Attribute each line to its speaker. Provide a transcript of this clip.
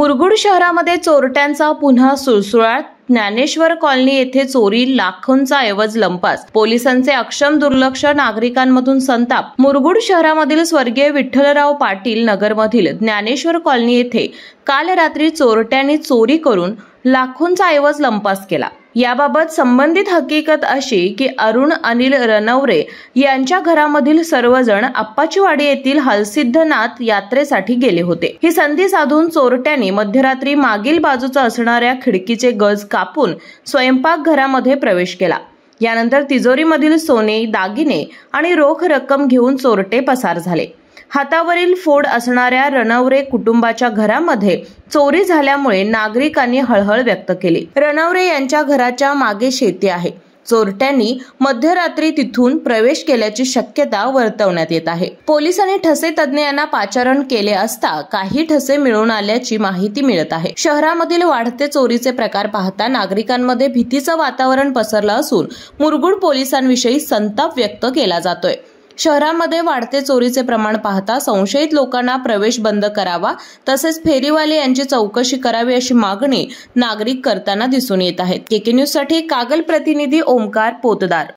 Speaker 1: मुरगुड शहरामध्ये चोरट्यांचा पुन्हा सुळसुळाट। ज्ञानेश्वर कॉलनी येथे चोरी, लाखोंचा ऐवज लंपास। पोलिसांचे अक्षम दुर्लक्ष, नागरिकांमधून संताप। मुरगुड शहरामधील स्वर्गीय विठ्ठलराव पाटील नगरमधील ज्ञानेश्वर कॉलनी येथे काल रात्री चोरट्यांनी चोरी करून लाखोंचा ऐवज लंपास केला। याबाबत संबंधित हकीकत अशी की अरुण अनिल रणवरे यांच्या घरामधील सर्वजण आप्पाचीवाडी येथील हलसिद्धनाथ यात्रेसाठी गेले होते। ही संधी साधून चोरट्यांनी मध्यरात्री मागील बाजूचा असणाऱ्या खिडकीचे गज कापून स्वयंपाकघरामध्ये प्रवेश केला। यानंतर तिजोरीमधील सोने, दागिने आणि रोख रक्कम घेऊन चोरटे पसार झाले। हातावरील फोड असणाऱ्या रणवरे कुटुंबाच्या घरामध्ये चोरी झाल्यामुळे नागरिकांनी हळहळ व्यक्त केली। रणवरे यांच्या घराच्या मागे शेती आहे। चोरट्यांनी मध्यरात्री तिथून प्रवेश केल्याची शक्यता वर्तवण्यात येत आहे। पोलिसांनी ठसे तज्ञांना पाचारण केले असता काही ठसे मिळून आल्याची माहिती मिळत आहे। शहरामधील वाढते चोरीचे प्रकार पाहता नागरिकांमध्ये भीतीचं वातावरण पसरलं असून मुरगुड पोलिसांविषयी संताप व्यक्त केला जातोय। शहरामध्ये वाढते चोरीचे प्रमाण पाहता संशयित लोकांना प्रवेश बंद करावा, तसेच फेरीवाले यांची चौकशी करावी अशी मागणी नागरिक करताना दिसून येत आहेत। केके न्यूज साठी कागल प्रतिनिधी ओमकार पोतदार।